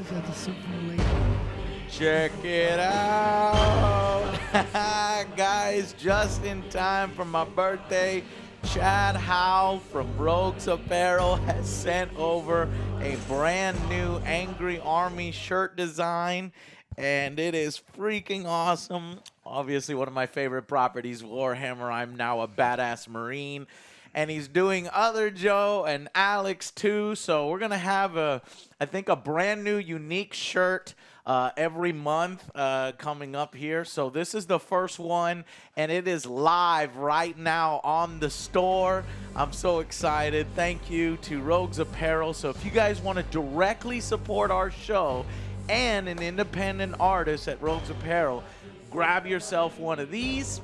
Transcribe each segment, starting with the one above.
Just had to sit from the lake. Check it out. Guys, just in time for my birthday, Chad Howell from Rogues Apparel has sent over a brand new Angry Army shirt design, and it is freaking awesome. Obviously, one of my favorite properties, Warhammer. I'm now a badass Marine. And he's doing OtherJoe and Alex too. So we're gonna have I think a brand new unique shirt every month coming up here. So this is the first one, and it is live right now on the store. I'm so excited. Thank you to Rogues Apparel. So if you guys want to directly support our show and an independent artist at Rogues Apparel, grab yourself one of these.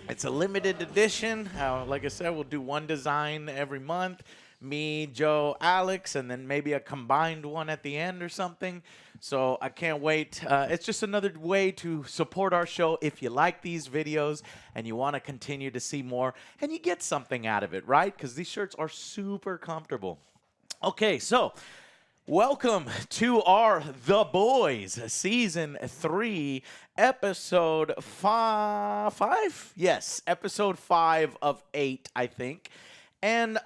It's a limited edition. Like I said, we'll do one design every month. Me, Joe, Alex, and then maybe a combined one at the end or something. So I can't wait. It's just another way to support our show if you like these videos and you want to continue to see more and you get something out of it, right? Because these shirts are super comfortable. Okay, so welcome to our The Boys Season 3, Episode 5? Yes, Episode 5 of 8, I think. And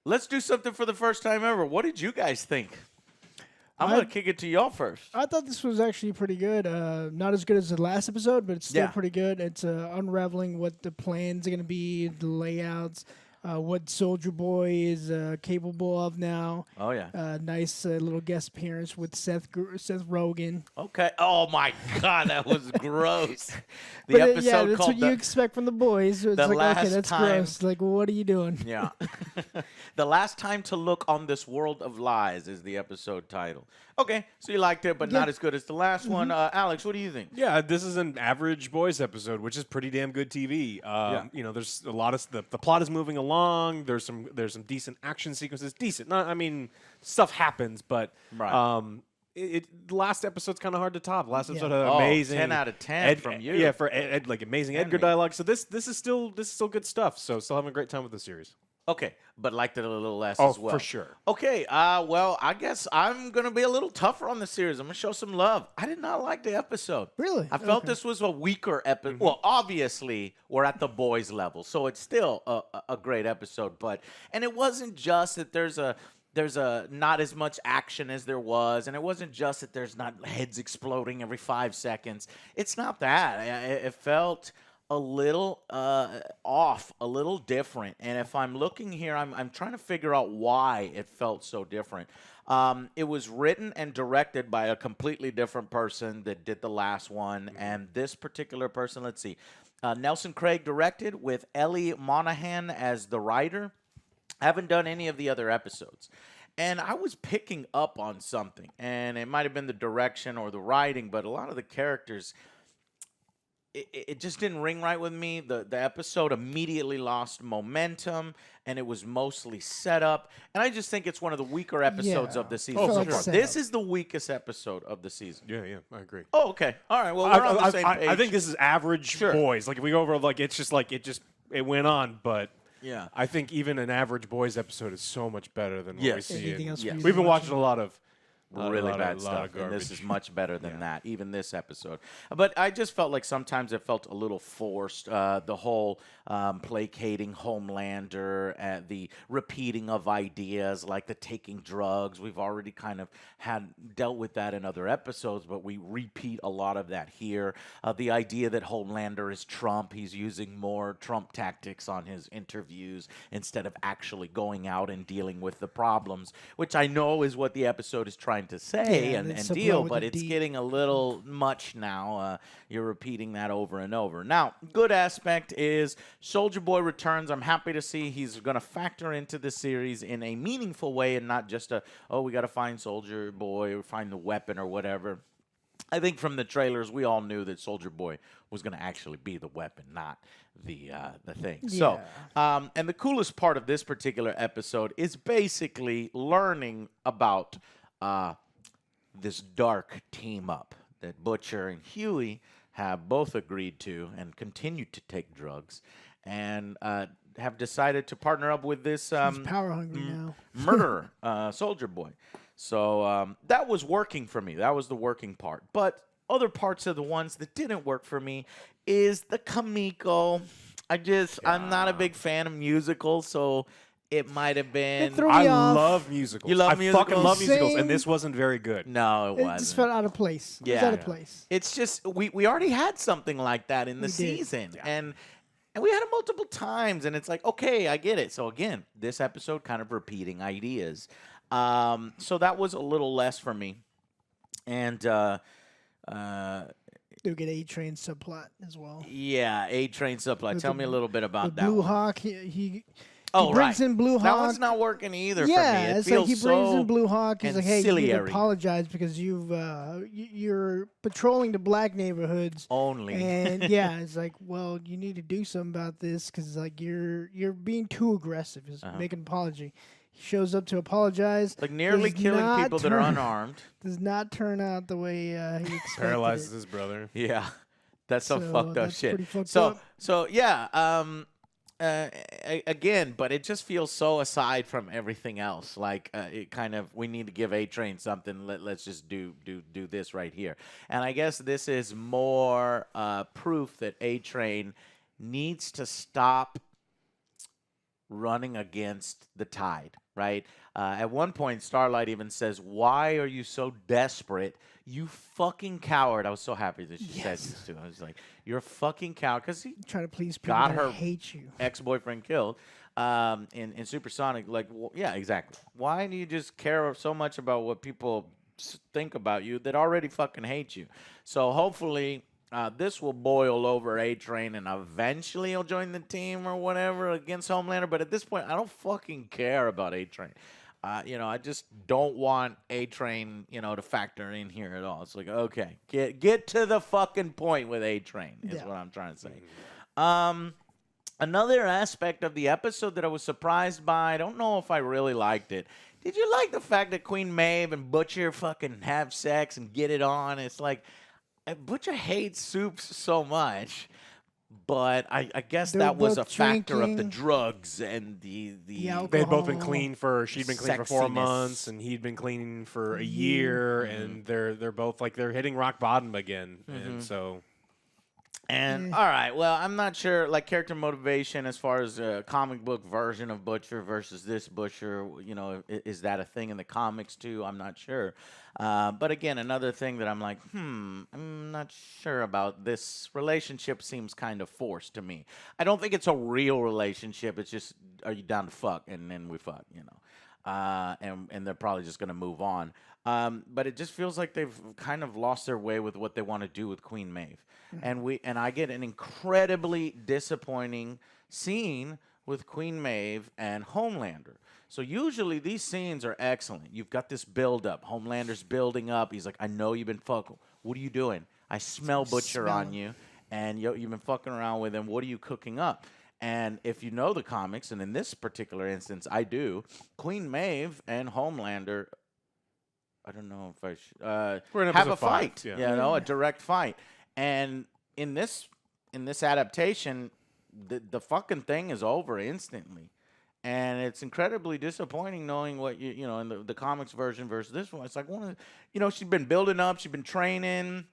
let's do something for the first time ever. What did you guys think? I'm going to kick it to y'all first. I thought this was actually pretty good. Not as good as the last episode, but it's still pretty good. It's unraveling what the plans are going to be, the layouts, what Soldier Boy is capable of now. Oh, yeah. Nice little guest appearance with Seth Rogen. Okay. Oh, my God. That was gross. The But episode yeah, that's called what you expect from the boys. It's The like, Last okay, that's Time- gross. Like, what are you doing? Yeah. The Last Time to Look on This World of Lies is the episode title. Okay, so you liked it, but not as good as the last one. Alex, what do you think? Yeah, this is an average boys episode, which is pretty damn good TV. You know, there's a lot of the plot is moving along. There's some decent action sequences. Decent, not I mean, stuff happens, but Right. the last episode's kind of hard to top. Last episode had Oh, amazing 10 out of 10 from you. Yeah, for Ed, like amazing Edgar me. dialogue. So this is still good stuff. So still having a great time with the series. Okay, but liked it a little less Oh, as well. for sure. Okay, well, I guess I'm going to be a little tougher on the series. I'm going to show some love. I did not like the episode. Really? I felt Okay. this was a weaker episode. Well, obviously, we're at the boys level, so it's still a great episode. And it wasn't just that there's a not as much action as there was, and it wasn't just that there's not heads exploding every 5 seconds. It's not that. It felt a little off, a little different. And if I'm looking here, I'm trying to figure out why it felt so different. It was written and directed by a completely different person that did the last one. And this particular person, let's see, Nelson Craig directed with Ellie Monahan as the writer. I haven't done any of the other episodes. And I was picking up on something. And it might have been the direction or the writing, but a lot of the characters, it just didn't ring right with me. The episode immediately lost momentum, and it was mostly set up. And I just think it's one of the weaker episodes Yeah. of the season Oh, so for far. sure. This is the weakest episode of the season. Yeah, I agree. Oh, okay. All right. Well, we're on the same page. I think this is average Sure. boys. Like if we go over, like it's just like it went on, but Yeah. I think even an average boys episode is so much better than what we Yes. see. Anything else yes. you've We've been watched? watching a lot of really bad lot stuff, of and this garbage. is much better than that, even this episode. But I just felt like sometimes it felt a little forced, the whole placating Homelander, the repeating of ideas, like the taking drugs. We've already kind of dealt with that in other episodes, but we repeat a lot of that here. The idea that Homelander is Trump, he's using more Trump tactics on his interviews instead of actually going out and dealing with the problems, which I know is what the episode is trying to say Yeah, and it's deal, Subplot with but the it's D. getting a little much now. You're repeating that over and over. Now, good aspect is Soldier Boy returns. I'm happy to see he's going to factor into the series in a meaningful way and not just we got to find Soldier Boy or find the weapon or whatever. I think from the trailers, we all knew that Soldier Boy was going to actually be the weapon, not the thing. So, and the coolest part of this particular episode is basically learning about this dark team up that Butcher and Huey have both agreed to and continue to take drugs and have decided to partner up with this He's power hungry now. murderer, Soldier Boy. So that was working for me. That was the working part. But other parts of the ones that didn't work for me is the Kamiko. I'm not a big fan of musicals, so it might have been. threw I me off. love musicals. You love I musicals? fucking love musicals, Same. and this wasn't very good. No, it It wasn't. just felt out of place. It was Yeah. out of place. It's just we already had something like that in the We did. season, and we had it multiple times, and it's like, okay, I get it. So again, this episode kind of repeating ideas. So that was a little less for me, and They'll get A-Train subplot as well. yeah, A-Train Subplot. With Tell the- me a little bit about With that Blue one. Hawk, he Oh, brings right. in Blue That Hawk. one's not working either Yeah, for me. It it's like feels he brings so in Blue Hawk. He's like, hey, you need to ancillary. apologize because you're patrolling the black neighborhoods. only. And yeah, it's like, well, you need to do something about this because like you're being too aggressive. Just make an apology. He shows up to apologize. Like nearly Does killing not people that are turn- unarmed. Does not turn out the way he expected. Paralyzes it. his brother. Yeah, that's some So, fucked up that's shit. pretty fucked so, up. so yeah. Again, but it just feels so aside from everything else. Like it kind of, we need to give A-Train something. Let's just do this right here. And I guess this is more proof that A-Train needs to stop running against the tide, right? At one point, Starlight even says, "Why are you so desperate? You fucking coward." I was so happy that she said this too. I was like, "You're a fucking coward," because he Trying to please people got that her hate you. ex-boyfriend killed in Supersonic. Like, well, yeah, exactly. Why do you just care so much about what people think about you that already fucking hate you? So hopefully this will boil over A-Train, and eventually he'll join the team or whatever against Homelander. But at this point, I don't fucking care about A-Train. I just don't want A-Train, to factor in here at all. It's like, okay, get to the fucking point with A-Train is what I'm trying to say. Another aspect of the episode that I was surprised by, I don't know if I really liked it. Did you like the fact that Queen Maeve and Butcher fucking have sex and get it on? It's like, Butcher hates soups so much. But I guess They're that was a both factor of the drinking. drugs and the alcohol. They'd both been clean she'd been clean for 4 Sexiness. months, and he'd been clean for a year, and they're both like they're hitting rock bottom again, and so. And all right, well, I'm not sure, like character motivation as far as a comic book version of Butcher versus this Butcher. Is that a thing in the comics too? I'm not sure. But again, another thing that I'm like, I'm not sure about. This relationship seems kind of forced to me. I don't think it's a real relationship. It's just, are you down to fuck? And then we fuck, and they're probably just gonna move on. But it just feels like they've kind of lost their way with what they want to do with Queen Maeve. And I get an incredibly disappointing scene with Queen Maeve and Homelander. So usually these scenes are excellent. You've got this build up. Homelander's building up. He's like, I know you've been fucking. What are you doing? I smell Butcher on you, and you've been fucking around with him. What are you cooking up? And if you know the comics, and in this particular instance, I do, Queen Maeve and Homelander, I don't know if I should We're in have a episode 5, fight. yeah. A direct fight. And in this adaptation, the fucking thing is over instantly. And it's incredibly disappointing knowing what in the comics version versus this one. It's like she's been building up, she's been training,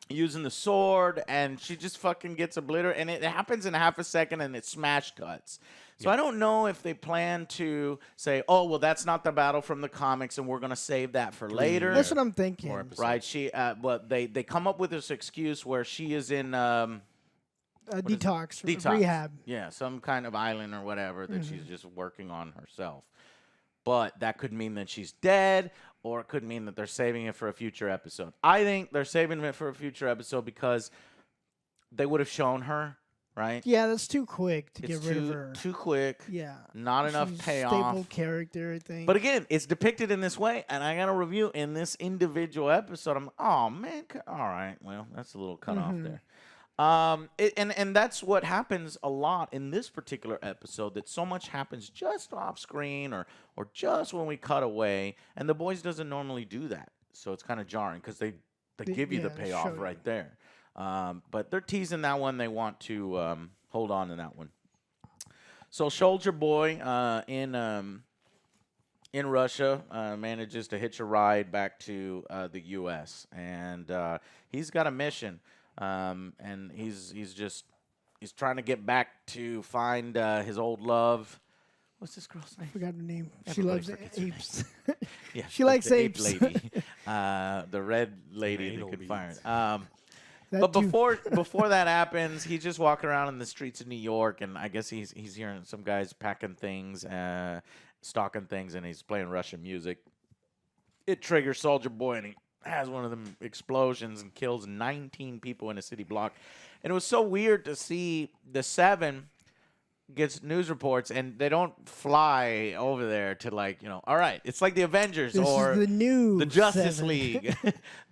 using the sword, and she just fucking gets obliterated, and it happens in half a second, and it smash cuts. So I don't know if they plan to say, oh, well, that's not the battle from the comics, and we're going to save that for later. That's what I'm thinking. More episodes. Right? They come up with this excuse where she is in Detox, detox, rehab. yeah, some kind of island or whatever that she's just working on herself. But that could mean that she's dead, or it could mean that they're saving it for a future episode. I think they're saving it for a future episode because they would have shown her, right? Yeah, that's too quick to It's get rid of her. too quick. Yeah. Not enough She's payoff. Staple character, I think. But again, it's depicted in this way, and I got a review in this individual episode. I'm, oh man, all right, well, that's a little cut off there. And that's what happens a lot in this particular episode. That so much happens just off screen or just when we cut away, and the boys doesn't normally do that, so it's kind of jarring because they give you the they payoff show you. right there. But they're teasing that one. They want to hold on to that one. So Soldier Boy in in Russia, manages to hitch a ride back to the U.S. and he's got a mission, and he's trying to get back to find his old love. What's this girl's name? I forgot her name. Everybody She loves forgets her apes. Yeah, She likes the ape apes. lady, the red lady that Anal could beads. fire. That But too. before that happens, he's just walking around in the streets of New York, and I guess he's hearing some guys packing things, stalking things, and he's playing Russian music. It triggers Soldier Boy, and he has one of them explosions and kills 19 people in a city block. And it was so weird to see the 7 gets news reports, and they don't fly over there to, like, all right, it's like the Avengers This or is the new the Justice 7. League.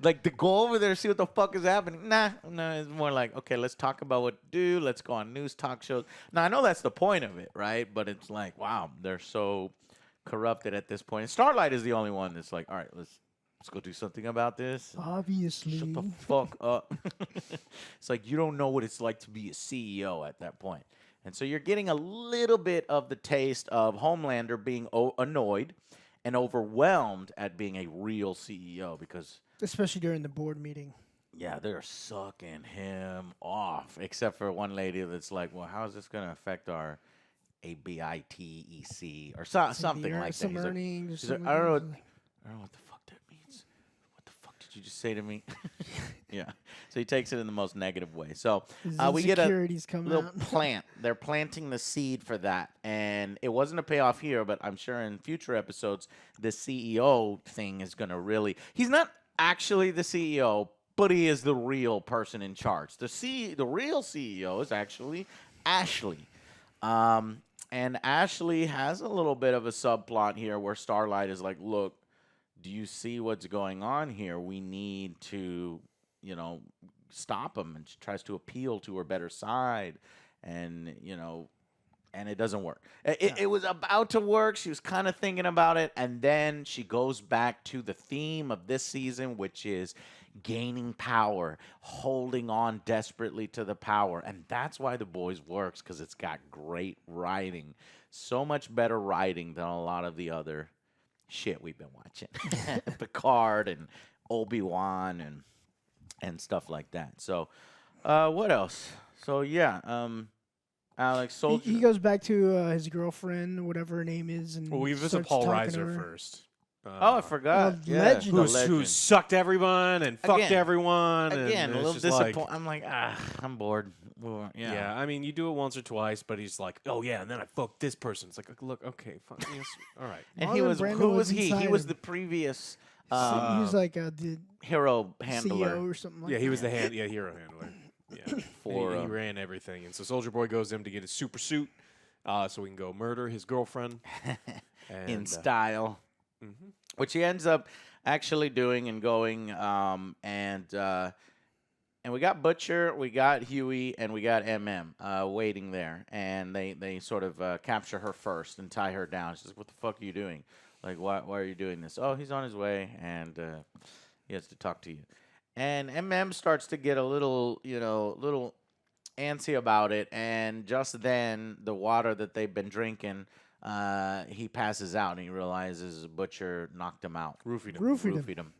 Like, to go over there, see what the fuck is happening. No, it's more like, okay, let's talk about what to do. Let's go on news talk shows. Now, I know that's the point of it, right? But it's like, wow, they're so corrupted at this point. And Starlight is the only one that's like, all right, let's go do something about this. Obviously. Shut the fuck up. It's like, you don't know what it's like to be a CEO at that point. And so you're getting a little bit of the taste of Homelander being annoyed and overwhelmed at being a real CEO because, Especially during the board meeting. yeah, they're sucking him off. Except for one lady that's like, well, how is this going to affect our ABITEC or something like that? Some He's like- earnings. he's like, some I don't know earnings. what the fuck that means. What the fuck did you just say to me? Yeah. So he takes it in the most negative way. So His we get a insecurities come little out. plant. They're planting the seed for that. And it wasn't a payoff here, but I'm sure in future episodes, the CEO thing is going to really. He's not actually the CEO, but he is the real person in charge. The real CEO is actually Ashley. And Ashley has a little bit of a subplot here where Starlight is like, look, do you see what's going on here? We need to, stop him. And she tries to appeal to her better side. And, and it doesn't work. It was about to work. She was kind of thinking about it. And then she goes back to the theme of this season, which is gaining power, holding on desperately to the power. And that's why The Boys works, because it's got great writing. So much better writing than a lot of the other shit we've been watching. Picard and Obi-Wan and stuff like that. So, what else? So, yeah, Alex, Soldier. He goes back to his girlfriend, whatever her name is, and Well, we visit starts Paul talking to Reiser her. first. Oh, I forgot. Legend. The Who legend. sucked everyone and fucked Again. everyone. Again, and a it's little just like- disappointed. I'm like, I'm bored. Well, Yeah, I mean, you do it once or twice, but he's like, oh, yeah, and then I fucked this person. It's like, look, okay, fine. Yes, all right. And Marlon he was, Brando who was was he? He inside was him. the previous He was like the hero handler. CEO or something like Yeah, that. he was the hero handler. Yeah, For, he ran everything. And so Soldier Boy goes in to get his super suit so he can go murder his girlfriend. in style, which he ends up actually doing and going. And we got Butcher, we got Huey, and we got waiting there. And they sort of capture her first and tie her down. She's like, what the fuck are you doing? Like, why are you doing this? Oh, he's on his way, and he has to talk to you. And starts to get a little antsy about it. And just then, the water that they've been drinking, he passes out, and he realizes Butcher knocked him out. Roofied him.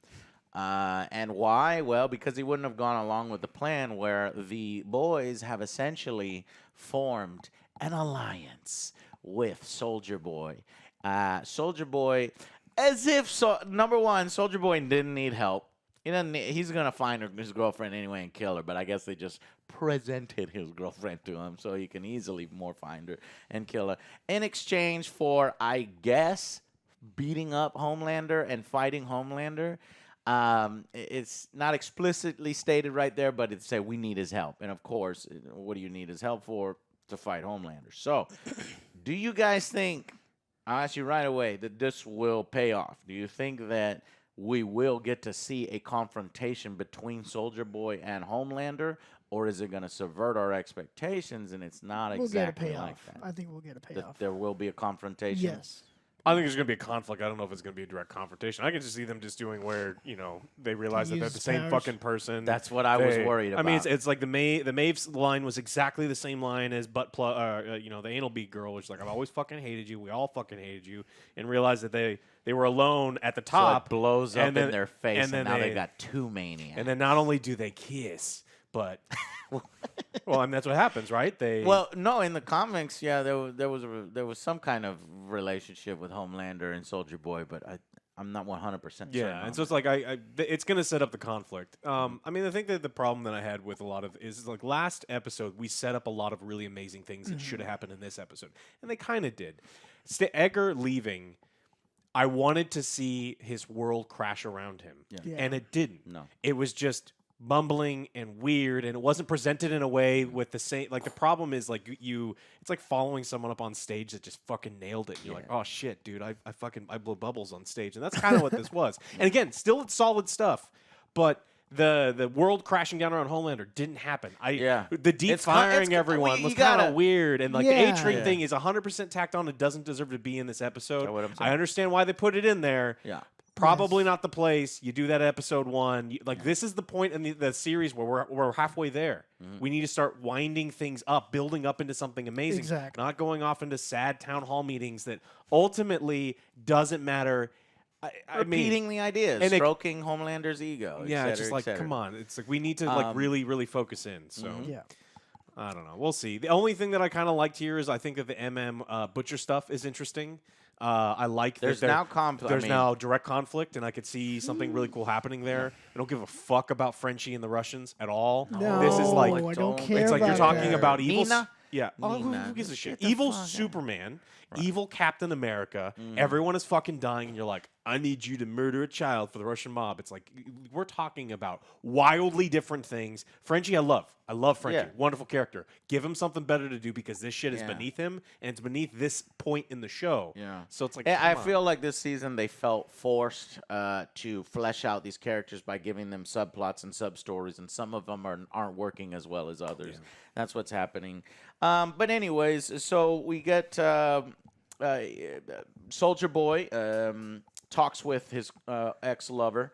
And why? Well, because he wouldn't have gone along with the plan where the boys have essentially formed an alliance with Soldier Boy. Soldier Boy, as if, number one, Soldier Boy didn't need help. He's going to find his girlfriend anyway and kill her, but I guess they just presented his girlfriend to him so he can easily more find her and kill her. In exchange for, I guess, beating up Homelander and fighting Homelander. It's not explicitly stated right there, but it's say we need his help. And of course, what do you need his help for? To fight Homelander. So, do you guys think, I'll ask you right away, that this will pay off? Do you think that we will get to see a confrontation between Soldier Boy and Homelander? Or is it going to subvert our expectations and it's not We'll exactly get a payoff. like that? I think we'll get a That payoff. there will be a confrontation? Yes. I think there's going to be a conflict. I don't know if it's going to be a direct confrontation. I can just see them just doing where, they realize that they're the same fucking person. That's what I was worried about. I mean, it's like the Maeve's line was exactly the same line as the anal beat girl, which is like, I've always fucking hated you. We all fucking hated you. And realized that they were alone at the top. So it blows up in their face, and now they've got two maniacs. And then not only do they kiss, but well, I mean that's what happens, right? No, in the comics, yeah, there was some kind of relationship with Homelander and Soldier Boy, but I'm not 100% certain. Yeah, and so it's like it's going to set up the conflict. I mean, I think that the problem that I had with a lot of is like last episode we set up a lot of really amazing things that should have happened in this episode, and they kind of did. Edgar leaving, I wanted to see his world crash around him, and it didn't. No, it was just mumbling and weird, and it wasn't presented in a way with the same. Like the problem is like it's like following someone up on stage that just fucking nailed it. And you're like, oh shit, dude, I blow bubbles on stage, and that's kind of what this was. And again, still solid stuff, but the world crashing down around Homelander didn't happen. The deep firing everyone was kind of weird, and like the A-Train thing is 100% tacked on. It doesn't deserve to be in this episode. I understand why they put it in there. Yeah. Probably not the place. You do that at episode 1. This is the point in the series where we're halfway there. We need to start winding things up, building up into something amazing. Exactly. Not going off into sad town hall meetings that ultimately doesn't matter. Repeating the ideas, stroking Homelander's ego. Yeah, it's just like, come on. It's like we need to really, really focus in. So I don't know. We'll see. The only thing that I kind of liked here is I think that the MM Butcher stuff is interesting. I like there's that now direct conflict, and I could see something really cool happening there. I don't give a fuck about Frenchie and the Russians at all. No, this is like I don't care. It's like you're talking that. about evil. Nina? Yeah. Who gives a shit? Evil Superman, evil Captain America. Everyone is fucking dying, and you're like, I need you to murder a child for the Russian mob. It's like we're talking about wildly different things. Frenchie, I love Frenchie. Yeah. Wonderful character. Give him something better to do because this shit is beneath him, and it's beneath this point in the show. Yeah. So it's like I feel like this season they felt forced to flesh out these characters by giving them subplots and sub-stories, and some of them aren't working as well as others. Yeah. That's what's happening. But anyways, so we get Soldier Boy talks with his ex-lover,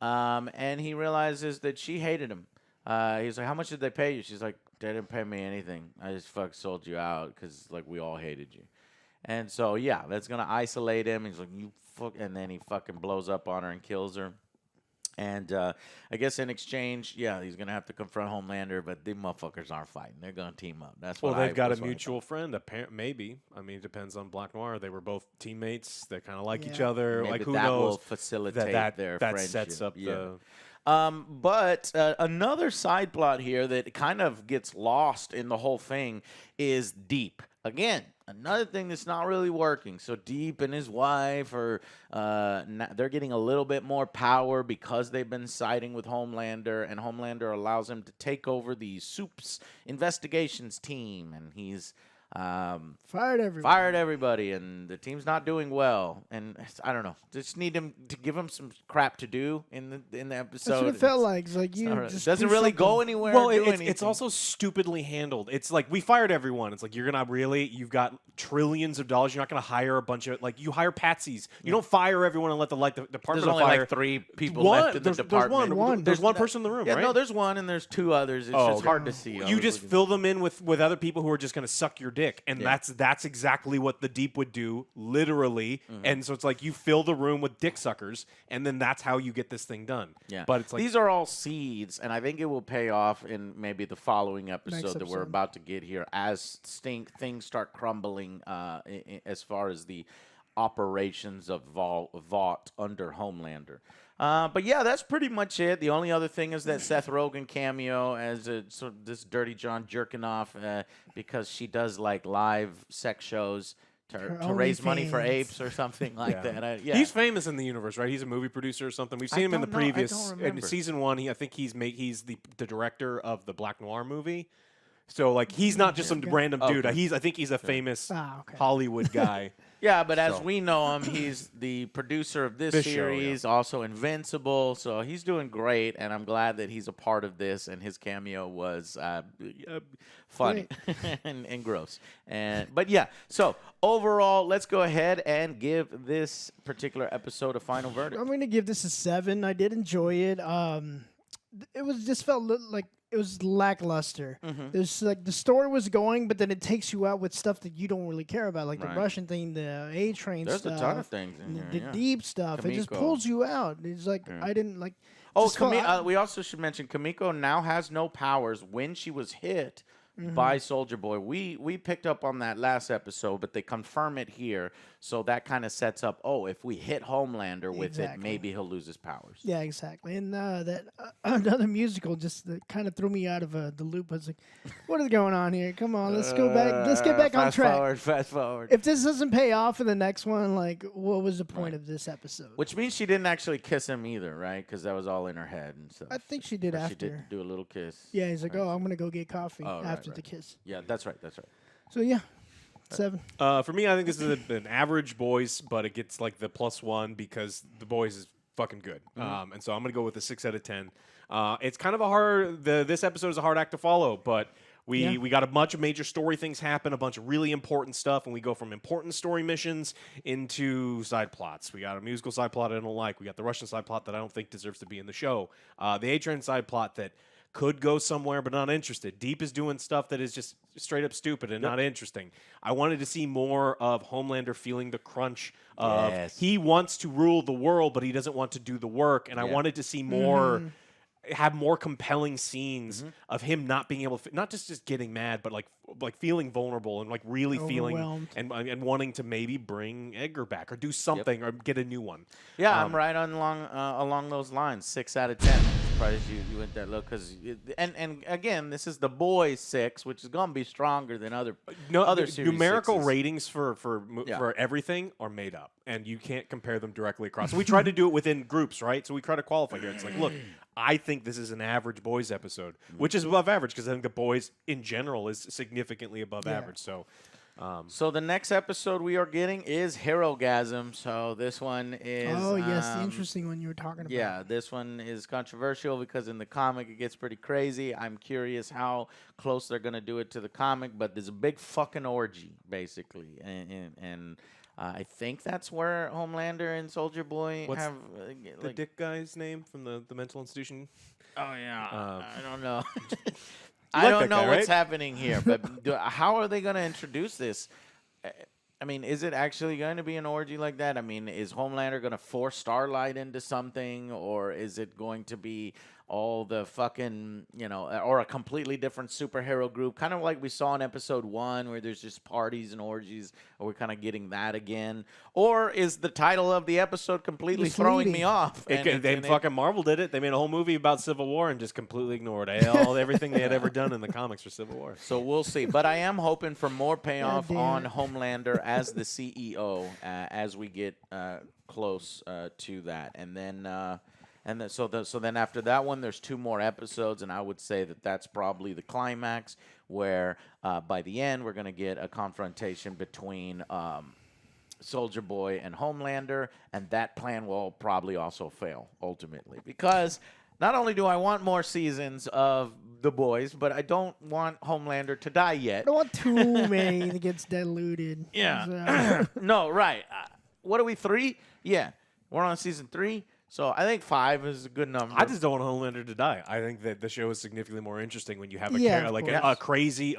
and he realizes that she hated him. He's like, how much did they pay you? She's like, they didn't pay me anything. I just sold you out because like we all hated you. And so that's gonna isolate him. He's like, you fuck, and then he fucking blows up on her and kills her. And I guess in exchange, he's gonna have to confront Homelander, but the motherfuckers aren't fighting. They're gonna team up. That's what. Well, they've got a mutual friend. Maybe. I mean, it depends on Black Noir. They were both teammates. They kind of like each other. Maybe like who that knows? Will facilitate their that friendship. sets up the. But another side plot here that kind of gets lost in the whole thing is Deep. Again, another thing that's not really working. So Deep and his wife they're getting a little bit more power because they've been siding with Homelander, and Homelander allows him to take over the Soup's investigations team, and he's fired everybody, and the team's not doing well. And I don't know, just need him to give him some crap to do in the episode. That's what it felt like. It's like just doesn't really go anywhere. Well, it's also stupidly handled. It's like we fired everyone. It's like you've got trillions of dollars. You're not gonna hire a bunch of you hire patsies. You don't fire everyone and let the department. There's only fire. Like 3 people left in the department. There's one person in the room, right? No, there's one, and there's 2 others. It's just hard to see. You just fill them in with other people who are just gonna suck your dick, and that's exactly what the Deep would do, literally. And so it's like you fill the room with dick suckers, and then that's how you get this thing done. Yeah, but it's like these are all seeds, and I think it will pay off in maybe the following episode that we're about to get here as things start crumbling as far as the operations of Vought under Homelander. But that's pretty much it. The only other thing is that Seth Rogen cameo as sort of this Dirty John jerking off because she does like live sex shows to raise money for apes or something like that. He's famous in the universe, right? He's a movie producer or something. We've seen him in the previous in season 1. I think he's the director of the Black Noir movie. So like he's not just some random dude. I think he's a famous Hollywood guy. Yeah, but as So- we know him, he's the producer of this Show, series, also Invincible. So he's doing great, and I'm glad that he's a part of this. And his cameo was funny and gross. But yeah, so overall, let's go ahead and give this particular episode a final verdict. I'm going to give this a 7. I did enjoy it. It was just felt like it was lackluster. There's like the story was going, but then it takes you out with stuff that you don't really care about, like the Russian thing, the A train There's stuff. a ton of things in the here. deep stuff. It just Kamiko. pulls you out. It's like I didn't like. Oh, just felt- we also should mention Kamiko now has no powers when she was hit by Soldier Boy. We picked up on that last episode, but they confirm it here. So that kind of sets up, if we hit Homelander with it, maybe he'll lose his powers. Yeah, exactly. And that another musical just kind of threw me out of the loop. I was like, what is going on here? Come on, let's go back. Let's get back on track. Fast forward. If this doesn't pay off in the next one, like, what was the point of this episode? Which means she didn't actually kiss him either, right? Because that was all in her head and stuff. I think she did Or after. She did do a little kiss. Yeah, he's like, oh, I'm going to go get coffee Oh, right, after right. the kiss. Yeah, that's right. So, yeah, 7. For me, I think this is an average Boys, but it gets like the +1 because the Boys is fucking good. And so I'm gonna go with a 6 out of 10. It's kind of a hard. This episode is a hard act to follow, but we got a bunch of major story things happen, a bunch of really important stuff, and we go from important story missions into side plots. We got a musical side plot I don't like. We got the Russian side plot that I don't think deserves to be in the show. The A-Train side plot that could go somewhere but not interested. Deep is doing stuff that is just straight up stupid and not interesting. I wanted to see more of Homelander feeling the crunch of he wants to rule the world, but he doesn't want to do the work. And I wanted to see more, have more compelling scenes of him not being able to, not just getting mad, but like feeling vulnerable and like really feeling and wanting to maybe bring Edgar back or do something or get a new one. Yeah, I'm right on along those lines. 6 out of 10. Surprised you went that low because and again, this is the Boys 6, which is gonna be stronger than other series numerical 6s. ratings for everything are made up, and you can't compare them directly across. So we tried to do it within groups, right? So we try to qualify here. It's like, look, I think this is an average Boys episode, which is above average because I think the Boys in general is significantly above average. So. So the next episode we are getting is Herogasm. So this one is the interesting one you were talking about. Yeah, this one is controversial because in the comic it gets pretty crazy. I'm curious how close they're gonna do it to the comic, but there's a big fucking orgy basically, and I think that's where Homelander and Soldier Boy What's have the dick guy's name from the mental institution? Oh yeah, I don't know. You I like don't that know guy, what's right? happening here, but how are they going to introduce this? I mean, is it actually going to be an orgy like that? I mean, is Homelander going to force Starlight into something, or is it going to be all the fucking, or a completely different superhero group, kind of like we saw in episode 1 where there's just parties and orgies? Are we kind of getting that again? Or is the title of the episode completely throwing me off? Fucking Marvel did it. They made a whole movie about Civil War and just completely ignored everything they had ever done in the comics for Civil War. So we'll see. But I am hoping for more payoff on Homelander as the CEO as we get close to that. And then so then after that one, there's 2 more episodes, and I would say that that's probably the climax where by the end we're going to get a confrontation between Soldier Boy and Homelander, and that plan will probably also fail ultimately because not only do I want more seasons of The Boys, but I don't want Homelander to die yet. I don't want too many that gets diluted. Yeah. No, right. What are we, 3? Yeah. We're on season 3. So I think 5 is a good number. I just don't want Homelander to die. I think that the show is significantly more interesting when you have a crazy,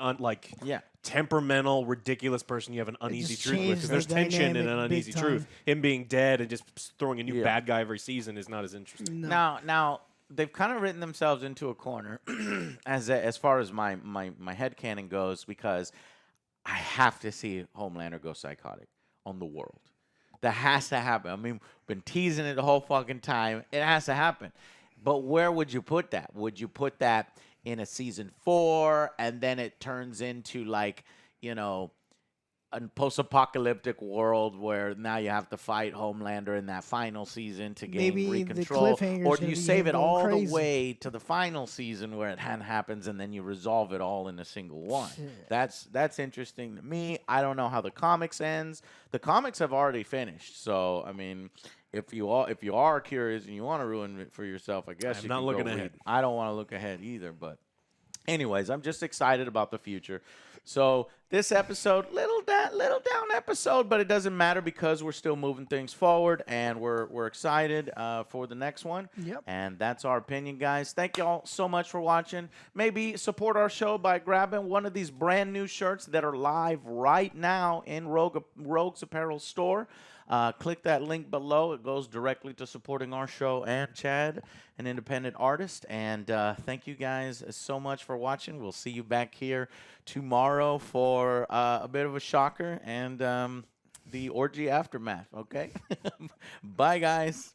temperamental, ridiculous person you have an uneasy truth with. Because there's tension in an uneasy truth. Him being dead and just throwing a new bad guy every season is not as interesting. No. Now they've kind of written themselves into a corner as far as my headcanon goes, because I have to see Homelander go psychotic on the world. That has to happen. I mean, we've been teasing it the whole fucking time. It has to happen. But where would you put that? Would you put that in a season 4 and then it turns into like, a post-apocalyptic world where now you have to fight Homelander in that final season to gain Maybe the control, cliffhanger's or do gonna you be save him it going all crazy. the way to the final season where it happens and then you resolve it all in a single one? That's interesting to me. I don't know how the comics ends. The comics have already finished, so I mean, if you are curious and you want to ruin it for yourself, I guess I'm you not can looking go ahead. read. I don't want to look ahead either, but anyways, I'm just excited about the future. So this episode, little down episode, but it doesn't matter because we're still moving things forward, and we're excited for the next one. Yep. And that's our opinion, guys. Thank y'all so much for watching. Maybe support our show by grabbing one of these brand new shirts that are live right now in Rogue's Apparel store. Click that link below. It goes directly to supporting our show and Chad, an independent artist. And thank you guys so much for watching. We'll see you back here tomorrow for a bit of a shocker and the orgy aftermath, okay? Bye, guys.